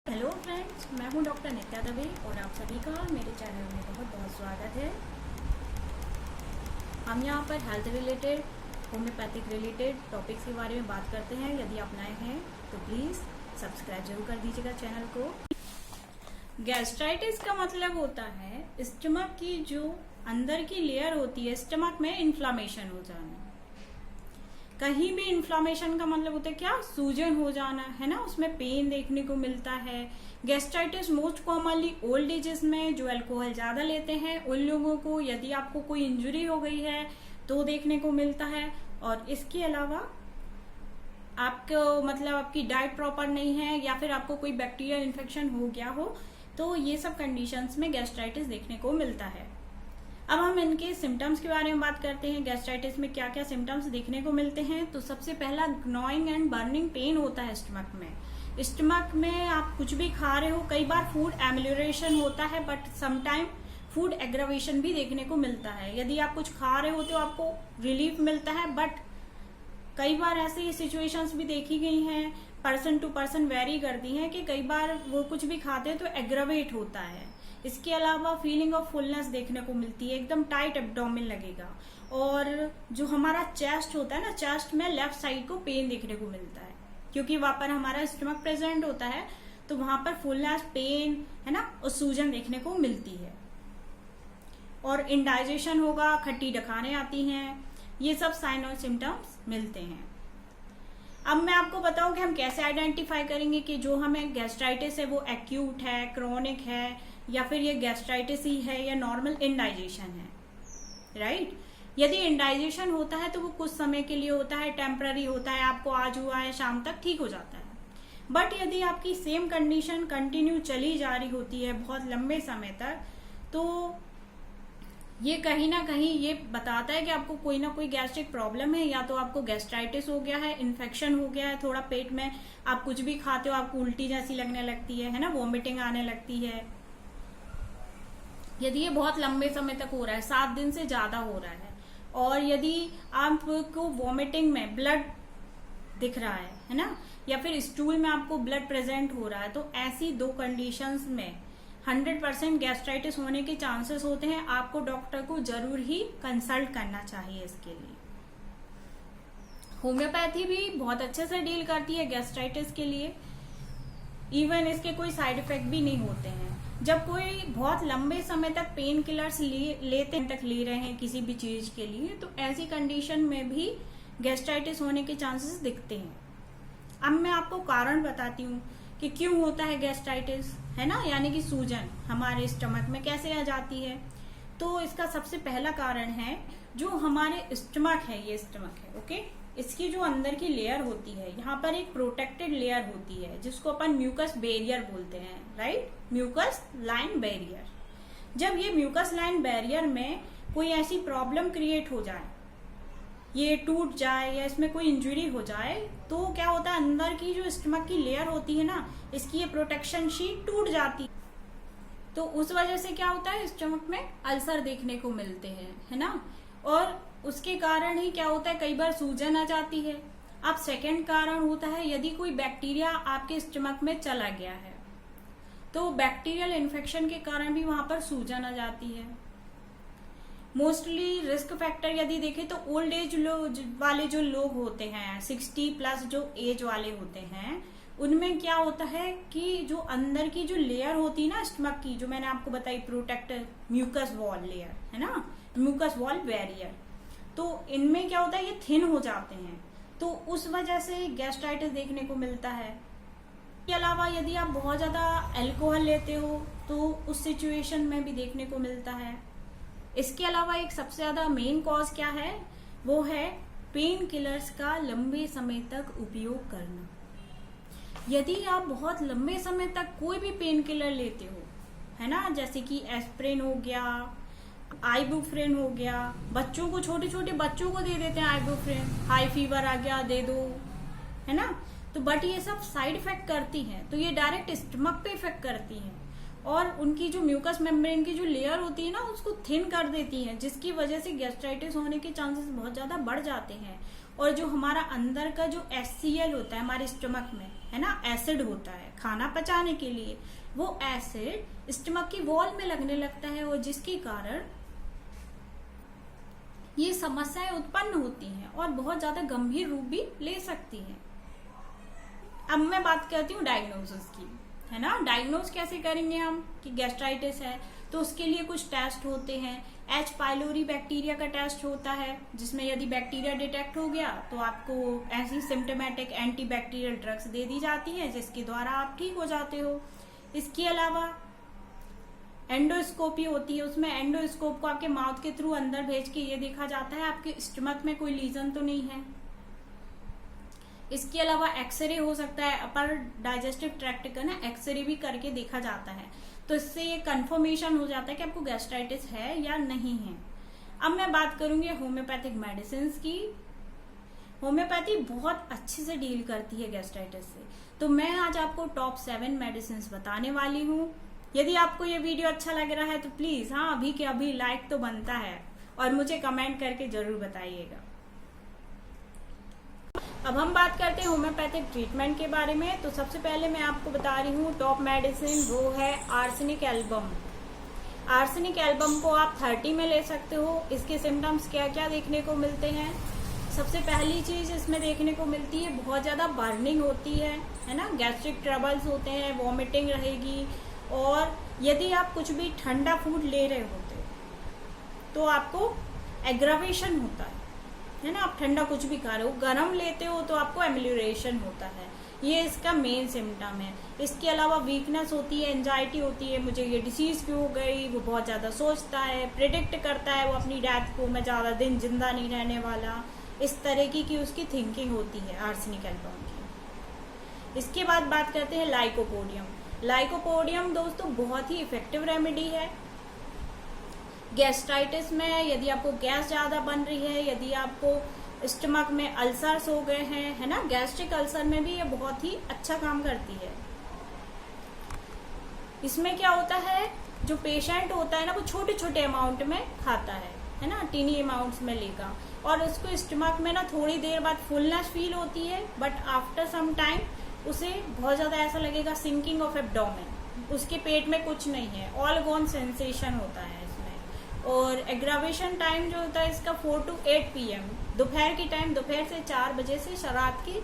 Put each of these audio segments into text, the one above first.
Hello friends, मैं हूं doctor नित्या दवे और आप सभी का मेरे चैनल में बहुत बहुत स्वागत है। हम यहां पर health related, homeopathic related topics के बारे में बात करते हैं। यदि आप नए हैं तो प्लीज़ सब्सक्राइब जरूर कर दीजिएगा चैनल को। गैस्ट्राइटिस का मतलब होता है स्टमक की जो अंदर की लेयर होती है, स्टमक में इन्फ्लामेशन हो जाना। कहीं भी इन्फ्लामेशन का मतलब होता है क्या? सूजन हो जाना, है ना। उसमें पेन देखने को मिलता है। Gastritis most commonly old ages में जो अल्कोहल ज्यादा लेते हैं उन लोगों को, यदि आपको कोई इंजरी हो गई है तो देखने को मिलता है। और इसके अलावा आपको मतलब आपकी डाइट प्रॉपर नहीं है या फिर आपको कोई बैक्टीरियल इन्फेक्शन हो गया हो तो ये सब कंडीशंस में गैस्ट्राइटिस देखने को मिलता है। अब हम इनके सिम्टम्स के बारे में बात करते हैं। गैस्ट्राइटिस में क्या क्या सिम्टम्स देखने को मिलते हैं। तो सबसे पहला ग्नॉइंग एंड बर्निंग पेन होता है स्टमक में। स्टमक में आप कुछ भी खा रहे हो, कई बार फूड एमिलियोरेशन होता है बट समटाइम फूड एग्रावेशन भी देखने को मिलता है। यदि आप कुछ खा रहे हो तो आपको रिलीफ मिलता है बट कई बार ऐसी सिचुएशंस भी देखी गई हैं, पर्सन टू पर्सन वेरी करती हैं कि कई बार वो कुछ भी खाते हैं तो एग्रावेट होता है। इसके अलावा फीलिंग ऑफ फुलनेस देखने को मिलती है, एकदम टाइट एब्डोमेन लगेगा। और जो हमारा चेस्ट होता है ना, चेस्ट में लेफ्ट साइड को पेन देखने को मिलता है क्योंकि वहां पर हमारा स्टमक प्रेजेंट होता है तो वहां पर फुलनेस, पेन, है ना, और सूजन देखने को मिलती है। और इंडाइजेशन होगा, खट्टी डखारें आती हैं, ये सब साइन और सिम्टम्स मिलते हैं। अब मैं आपको बताऊं कि हम कैसे आइडेंटिफाई करेंगे कि जो हमें गैस्ट्राइटिस है वो एक्यूट है, क्रॉनिक है, या फिर ये गैस्ट्राइटिस ही है या नॉर्मल इंडाइजेशन है, राइट। यदि इंडाइजेशन होता है तो वो कुछ समय के लिए होता है, टेम्पररी होता है, आपको आज हुआ है शाम तक ठीक हो जाता है। बट यदि आपकी सेम कंडीशन कंटिन्यू चली जा रही होती है बहुत लंबे समय तक, तो ये कहीं ना कहीं ये बताता है कि आपको कोई ना कोई गैस्ट्रिक प्रॉब्लम है, या तो आपको गैस्ट्राइटिस हो गया है, इन्फेक्शन हो गया है थोड़ा पेट में, आप कुछ भी खाते हो आपको उल्टी जैसी लगने लगती है ना, वॉमिटिंग आने लगती है। यदि ये बहुत लंबे समय तक हो रहा है, 7 दिन से ज्यादा हो रहा है, और यदि आपको वॉमिटिंग में ब्लड दिख रहा है ना, या फिर स्टूल में आपको ब्लड प्रेजेंट हो रहा है, तो ऐसी दो कंडीशंस में 100% गैस्ट्राइटिस होने के चांसेस होते हैं। आपको डॉक्टर को जरूर ही कंसल्ट करना चाहिए इसके लिए। होम्योपैथी भी बहुत अच्छे से डील करती है गैस्ट्राइटिस के लिए, इवन इसके कोई साइड इफेक्ट भी नहीं होते हैं। जब कोई बहुत लंबे समय तक पेन किलर्स लेते तक ले रहे हैं किसी भी चीज के लिए, तो ऐसी कंडीशन में भी गैस्ट्राइटिस होने के चांसेस दिखते हैं। अब मैं आपको कारण बताती हूँ कि क्यों होता है गैस्ट्राइटिस, है ना, यानी कि सूजन हमारे स्टमक में कैसे आ जाती है। तो इसका सबसे पहला कारण है जो हमारे स्टमक है, ये स्टमक है, ओके, इसकी जो अंदर की लेयर होती है, यहाँ पर एक प्रोटेक्टेड लेयर होती है जिसको अपन म्यूकस बैरियर बोलते हैं, राइट, म्यूकस लाइन बैरियर। जब ये म्यूकस लाइन बैरियर में कोई ऐसी प्रॉब्लम क्रिएट हो जाए, ये टूट जाए या इसमें कोई इंजरी हो जाए, तो क्या होता है, अंदर की जो स्टमक की लेयर होती है ना, इसकी ये प्रोटेक्शन शीट टूट जाती है। तो उस वजह से क्या होता है, स्टमक में अल्सर देखने को मिलते हैं, है ना। और उसके कारण ही क्या होता है, कई बार सूजन आ जाती है। अब सेकंड कारण होता है यदि कोई बैक्टीरिया आपके स्टमक में चला गया है, तो बैक्टीरियल इन्फेक्शन के कारण भी वहां पर सूजन आ जाती है। मोस्टली रिस्क फैक्टर यदि देखें तो ओल्ड एज वाले जो लोग होते हैं, 60+ जो एज वाले होते हैं, उनमें क्या होता है कि जो अंदर की जो लेयर होती है ना स्टमक की, जो मैंने आपको बताई प्रोटेक्टर म्यूकस वॉल लेयर, है ना, म्यूकस वॉल बैरियर, तो इनमें क्या होता है, ये थिन हो जाते हैं, तो उस वजह से गैस्ट्राइटिस देखने को मिलता है। इसके अलावा यदि आप बहुत ज्यादा अल्कोहल लेते हो तो उस सिचुएशन में भी देखने को मिलता है। इसके अलावा एक सबसे ज्यादा मेन कॉज क्या है, वो है पेन किलर्स का लंबे समय तक उपयोग करना। यदि आप बहुत लंबे समय तक कोई भी पेन किलर लेते हो, है ना, जैसे कि एस्प्रिन हो गया, आइबुप्रोफेन हो गया, बच्चों को, छोटे छोटे बच्चों को दे देते हैं आइबुप्रोफेन, हाई फीवर आ गया दे दो, है ना, तो बट ये सब साइड इफेक्ट करती हैं, तो ये डायरेक्ट स्टमक पे इफेक्ट करती हैं और उनकी जो म्यूकस मेम्ब्रेन की जो लेयर होती है ना, उसको थिन कर देती हैं, जिसकी वजह से गैस्ट्राइटिस होने के चांसेस बहुत ज्यादा बढ़ जाते हैं। और जो हमारा अंदर का जो HCl होता है हमारे स्टमक में, है ना, एसिड होता है खाना पचाने के लिए, वो एसिड स्टमक की वॉल में लगने लगता है और जिसके कारण ये समस्याएं उत्पन्न होती हैं और बहुत ज्यादा गंभीर रूप भी ले सकती हैं। अब मैं बात करती हूँ डायग्नोसिस की, है ना। डायग्नोज कैसे करेंगे हम कि गैस्ट्राइटिस है, तो उसके लिए कुछ टेस्ट होते हैं। H. पाइलोरी बैक्टीरिया का टेस्ट होता है, जिसमें यदि बैक्टीरिया डिटेक्ट हो गया तो आपको ऐसी सिम्टोमेटिक एंटीबैक्टीरियल ड्रग्स दे दी जाती है जिसके द्वारा आप ठीक हो जाते हो। इसके अलावा एंडोस्कोपी होती है, उसमें एंडोस्कोप को आपके माउथ के थ्रू अंदर भेज के ये देखा जाता है आपके स्टमक में कोई लीजन तो नहीं है। इसके अलावा एक्सरे हो सकता है, अपर डाइजेस्टिव ट्रैक्ट का ना एक्सरे भी करके देखा जाता है, तो इससे ये कंफर्मेशन हो जाता है कि आपको गैस्ट्राइटिस है या नहीं है। अब मैं बात करूंगी होम्योपैथिक मेडिसिन की। होम्योपैथी बहुत अच्छे से डील करती है गैस्ट्राइटिस से, तो मैं आज आपको टॉप 7 मेडिसिन बताने वाली हूँ। यदि आपको ये वीडियो अच्छा लग रहा है तो प्लीज अभी के अभी लाइक तो बनता है और मुझे कमेंट करके जरूर बताइएगा। अब हम बात करते हैं होम्योपैथिक ट्रीटमेंट के बारे में। तो सबसे पहले मैं आपको बता रही हूँ टॉप मेडिसिन, वो है आर्सेनिक एल्बम। आर्सेनिक एल्बम को आप 30 में ले सकते हो। इसके सिम्टम्स क्या क्या देखने को मिलते हैं? सबसे पहली चीज इसमें देखने को मिलती है बहुत ज्यादा बर्निंग होती है ना, गैस्ट्रिक ट्रबल्स होते हैं, वॉमिटिंग रहेगी, और यदि आप कुछ भी ठंडा फूड ले रहे होते तो आपको एग्रावेशन होता है ना। आप ठंडा कुछ भी खा रहे हो, गर्म लेते हो तो आपको एमिलियोरेशन होता है। ये इसका मेन सिम्टम है। इसके अलावा वीकनेस होती है, एंजाइटी होती है, मुझे ये डिसीज क्यों हो गई, वो बहुत ज्यादा सोचता है, प्रिडिक्ट करता है वो अपनी डेथ को, मैं ज्यादा दिन जिंदा नहीं रहने वाला, इस तरह की उसकी थिंकिंग होती है आर्सेनिक एल्बम की। इसके बाद बात करते हैं लाइकोपोडियम। लाइकोपोडियम दोस्तों बहुत ही इफेक्टिव रेमेडी है गैस्ट्राइटिस में। यदि आपको गैस ज्यादा बन रही है, यदि आपको स्टमक में अल्सर्स हो गए हैं, है ना, गैस्ट्रिक अल्सर में भी ये बहुत ही अच्छा काम करती है। इसमें क्या होता है, जो पेशेंट होता है ना वो छोटे छोटे अमाउंट में खाता है ना, टीनी अमाउंट्स में लेगा, और उसको स्टमक में ना थोड़ी देर बाद फुलनेस फील होती है, बट आफ्टर सम टाइम उसे बहुत ज्यादा ऐसा लगेगा सिंकिंग ऑफ एब्डोमेन, उसके पेट में कुछ नहीं है, ऑल गॉन सेंसेशन होता है इसमें। और एग्रावेशन टाइम जो होता है इसका 4 to 8 PM, दोपहर की टाइम, दोपहर से 4 बजे से रात के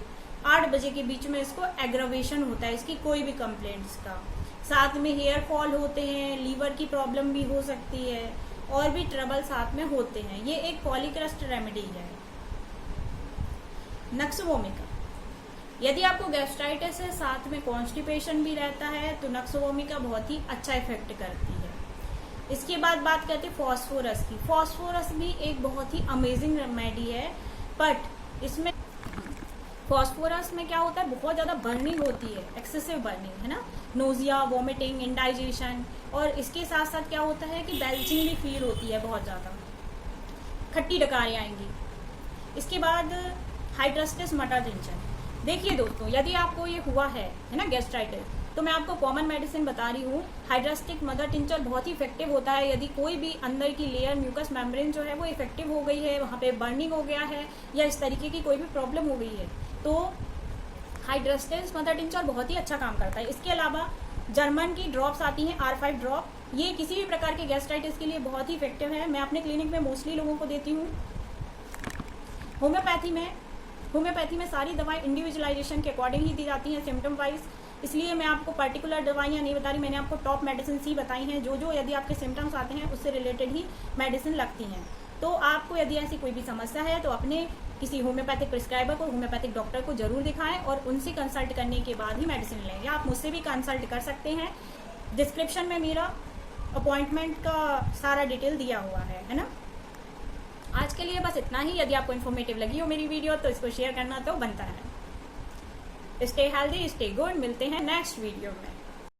8 बजे के बीच में इसको एग्रावेशन होता है, इसकी कोई भी कंप्लेंट्स का। साथ में हेयर फॉल होते हैं, लीवर की प्रॉब्लम भी हो सकती है, और भी ट्रबल साथ में होते हैं। ये एक पॉलीक्रस्ट रेमेडी है। नक्स वोमिका, यदि आपको गैस्ट्राइटिस है साथ में कॉन्स्टिपेशन भी रहता है तो नक्स वोमिका बहुत ही अच्छा इफेक्ट करती है। इसके बाद बात करते हैं फॉस्फोरस की। फॉस्फोरस भी एक बहुत ही अमेजिंग रेमेडी है, बट इसमें फॉस्फोरस में क्या होता है, बहुत ज्यादा बर्निंग होती है, एक्सेसिव बर्निंग, है ना, नोजिया, वॉमिटिंग, इंडाइजेशन, और इसके साथ साथ क्या होता है कि बेल्चिंग भी फील होती है, बहुत ज्यादा खट्टी डकारियां आएंगी। इसके बाद हाइड्रस्टिस मटर टिंचर। देखिए दोस्तों, यदि आपको ये हुआ है ना गैस्ट्राइटिस, तो मैं आपको कॉमन मेडिसिन बता रही हूँ। हाइड्रास्टिक मदर टिंचर बहुत ही इफेक्टिव होता है यदि कोई भी अंदर की लेयर म्यूकस मेम्ब्रेन जो है वो इफेक्टिव हो गई है, वहाँ पे बर्निंग हो गया है, या इस तरीके की कोई भी प्रॉब्लम हो गई है, तो हाइड्रास्टिस मदर टिंचर बहुत ही अच्छा काम करता है। इसके अलावा जर्मन की ड्रॉप्स आती हैं, R5 ड्रॉप, ये किसी भी प्रकार के गैस्ट्राइटिस के लिए बहुत ही इफेक्टिव है। मैं अपने क्लिनिक में मोस्टली लोगों को देती हूँ। होम्योपैथी में सारी दवाएं इंडिविजुअलाइजेशन के अकॉर्डिंग ही दी जाती हैं, सिम्टम वाइज, इसलिए मैं आपको पर्टिकुलर दवाइयाँ नहीं बता रही, मैंने आपको टॉप मेडिसिन ही बताई हैं, जो यदि आपके सिम्टम्स आते हैं उससे रिलेटेड ही मेडिसिन लगती हैं। तो आपको यदि ऐसी कोई भी समस्या है तो अपने किसी होम्योपैथिक प्रिस्क्राइबर को, होम्योपैथिक डॉक्टर को जरूर दिखाएं और उनसे कंसल्ट करने के बाद ही मेडिसिन लें, या आप मुझसे भी कंसल्ट कर सकते हैं। डिस्क्रिप्शन में मेरा अपॉइंटमेंट का सारा डिटेल दिया हुआ है ना। आज के लिए बस इतना ही। यदि आपको इन्फॉर्मेटिव लगी हो मेरी वीडियो तो इसको शेयर करना तो बनता है। स्टे हेल्दी, स्टे गुड, मिलते हैं नेक्स्ट वीडियो में।